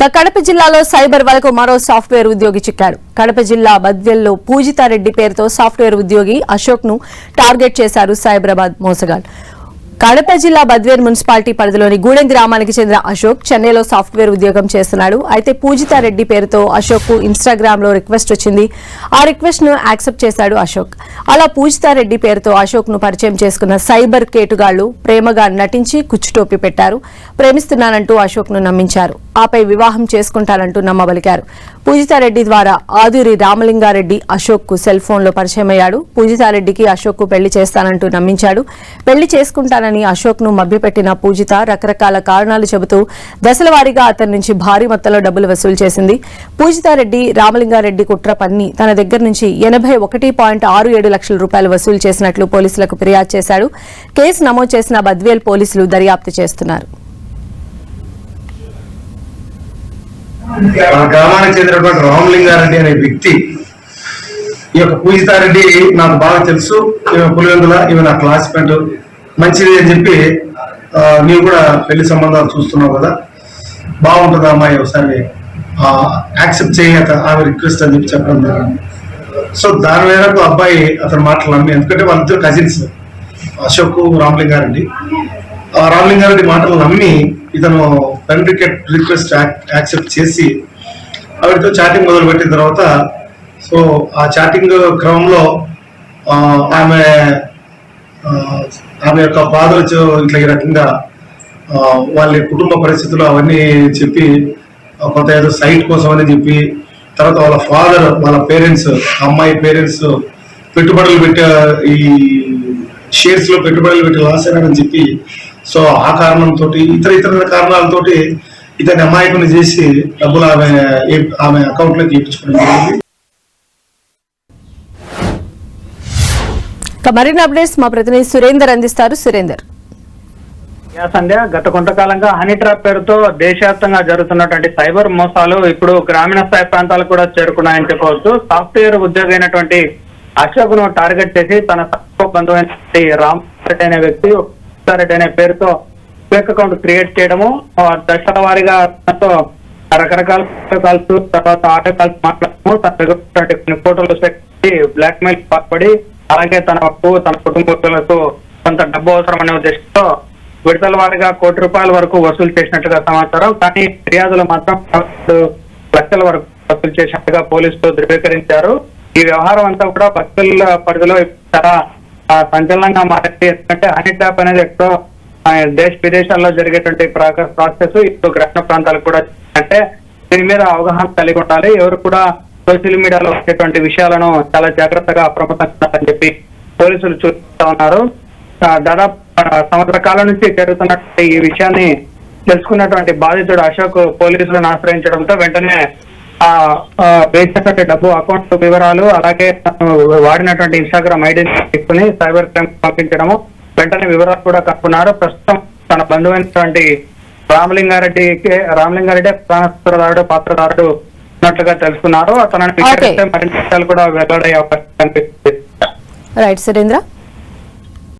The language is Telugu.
కడప జిల్లాలో సైబర్ వలకు మరో సాఫ్ట్వేర్ ఉద్యోగి చిక్కాడు. కడప జిల్లా బద్వేల్లో పూజితారెడ్డి పేరుతో సాఫ్ట్వేర్ ఉద్యోగి అశోక్ ను టార్గెట్ చేశారు సైబరాబాద్ మోసగాళ్లు. కడప జిల్లా బద్వేర్ మున్సిపాలిటీ పరిధిలోని గూడెం గ్రామానికి చెందిన అశోక్ చెన్నైలో సాఫ్ట్వేర్ ఉద్యోగం చేస్తున్నాడు. అయితే పూజితారెడ్డి పేరుతో అశోక్ కు ఇన్స్టాగ్రామ్ లో రిక్వెస్ట్ వచ్చింది. ఆ రిక్వెస్ట్ ను యాక్సెప్ట్ చేశాడు అశోక్. అలా పూజితారెడ్డి పేరుతో అశోక్ ను పరిచయం చేసుకున్న సైబర్ కేటుగాళ్లు ప్రేమగా నటించి కుచ్చుటోపి పెట్టారు. ప్రేమిస్తున్నానంటూ అశోక్ ను నమ్మించారు. ఆపై వివాహం చేసుకుంటానంటూ నమ్మబలికారు. పూజితారెడ్డి ద్వారా ఆదూరి రామలింగారెడ్డి అశోక్ కు సెల్ ఫోన్ లో పరిచయమయ్యాడు. పూజితారెడ్డికి అశోక్ కు పెళ్లి చేస్తానంటూ నమ్మించాడు. పెళ్లి చేసుకుంటానని అశోక్ ను మభ్యపెట్టిన పూజిత రకరకాల కారణాలు చెబుతూ దశలవారీగా అతని నుంచి భారీ మొత్తంలో డబ్బులు వసూలు చేసింది. పూజితారెడ్డి రామలింగారెడ్డి కుట్ర పన్ని తన దగ్గర నుంచి 81.67 లక్షల రూపాయలు వసూలు చేసినట్లు పోలీసులకు ఫిర్యాదు చేశాడు. కేసు నమోదు చేసిన బద్వేల్ పోలీసులు దర్యాప్తు చేస్తున్నారు. గ్రామానికి చెందినటువంటి రామలింగారెడ్డి అనే వ్యక్తి ఈ యొక్క పూజితారెడ్డి నాకు బాగా తెలుసు, ఈమె పులివెందుల, ఈమె నా క్లాస్మేట్, మంచిది అని చెప్పి నీవు కూడా పెళ్లి సంబంధాలు చూస్తున్నావు కదా, బాగుంటుంది అమ్మాయి, ఒకసారి యాక్సెప్ట్ చేయ ఆమె రిక్వెస్ట్ అని చెప్పి చెప్పడం జరిగింది. సో దాని మేరకు అబ్బాయి అతని మాటలు నమ్మి, ఎందుకంటే వాళ్ళిద్దరు కజిన్స్ అశోక్ రామలింగారెడ్డి, రామలింగారెడ్డి మాటలు నమ్మి ఇతను ఫ్రెండ్ రిక్వెస్ట్ యాక్సెప్ట్ చేసి ఆవిడతో చాటింగ్ మొదలు పెట్టిన తర్వాత, సో ఆ చాటింగ్ క్రమంలో ఆమె యొక్క ఫాదర్ ఇట్లా ఈ రకంగా వాళ్ళ కుటుంబ పరిస్థితులు అవన్నీ చెప్పి, కొంత ఏదో సైట్ కోసం అని చెప్పి, తర్వాత వాళ్ళ ఫాదర్ వాళ్ళ పేరెంట్స్ అమ్మాయి పేరెంట్స్ పెట్టుబడులు పెట్టే ఈ షేర్స్ లో పెట్టుబడులు పెట్టి లాస్ అయినారని చెప్పి, సో ఆ కారణంతో ఇతర కారణాలతోటి ఇతని అమాయకుని చేసి డబ్బులు ఆమె అకౌంట్ లోకి ఇప్పించుకోవడం జరిగింది. మరిన్ని అప్డేట్స్ మా ప్రతినిధి సురేందర్ అందిస్తారు. సురేందర్. సంధ్య, గత కొంతకాలంగా హనీ ట్రాప్ పేరుతో దేశవ్యాప్తంగా జరుగుతున్నటువంటి సైబర్ మోసాలు ఇప్పుడు గ్రామీణ స్థాయి ప్రాంతాలకు కూడా చేరుకున్నాయని చెప్పవచ్చు. సాఫ్ట్వేర్ ఉద్యోగి అయినటువంటి అశోక్ ను టార్గెట్ చేసి తన బంధువైన రామ్ అనే వ్యక్తి రెడ్డి అనే పేరుతో ఫేక్ అకౌంట్ క్రియేట్ చేయడము, దశల వారీగా రకరకాల కాల్స్, తర్వాత ఆటో కాల్స్ మాట్లాడము, తన కొన్ని ఫోటోలు పెట్టి బ్లాక్ మెయిల్ పాల్పడి, అలాగే తనకు తన కుటుంబీకులకు కొంత డబ్బు అవసరం అనే ఉద్దేశంతో విడతల వారీగా ₹1 కోటి వరకు వసూలు చేసినట్టుగా సమాచారం. కానీ ఫిర్యాదులు మాత్రం 2 లక్షల వరకు వసూలు చేసినట్టుగా పోలీసులు ధృవీకరించారు. ఈ వ్యవహారం అంతా కూడా బస్సుల పరిధిలో చాలా సంచలనంగా మారింది. ఎందుకంటే హనీ ట్రాప్ అనేది ఎక్కడో దేశ విదేశాల్లో జరిగేటువంటి ప్రాసెస్ ఇప్పుడు గ్రామీణ ప్రాంతాలకు కూడా, అంటే దీని మీద అవగాహన కలిగి ఉండాలి. ఎవరు కూడా సోషల్ మీడియాలో వచ్చేటువంటి విషయాలను చాలా జాగ్రత్తగా అప్రమత్తంగా అని చెప్పి పోలీసులు చూస్తూ ఉన్నారు. దాదాపు సంవత్సర కాలం నుంచి జరుగుతున్నటువంటి ఈ విషయాన్ని తెలుసుకున్నటువంటి బాధితుడు అశోక్ పోలీసులను ఆశ్రయించడంతో వెంటనే వేసినటువంటి డబ్బు అకౌంట్ వివరాలు, అలాగే వాడినటువంటి ఇన్స్టాగ్రామ్ ఐడెంటిటీ తీసుకుని సైబర్ క్రైమ్ పంపించడము, వెంటనే వివరాలు కూడా కనుక్కున్నారు. ప్రస్తుతం తన బంధువైనటువంటి రామలింగారెడ్డి పాత్రదారుడు ఉన్నట్లుగా తెలుసుకున్నారు. అతను మరిన్ని విషయాలు కూడా వెల్లడయ్యే అవకాశం కనిపిస్తుంది. రైట్ సురేంద్ర.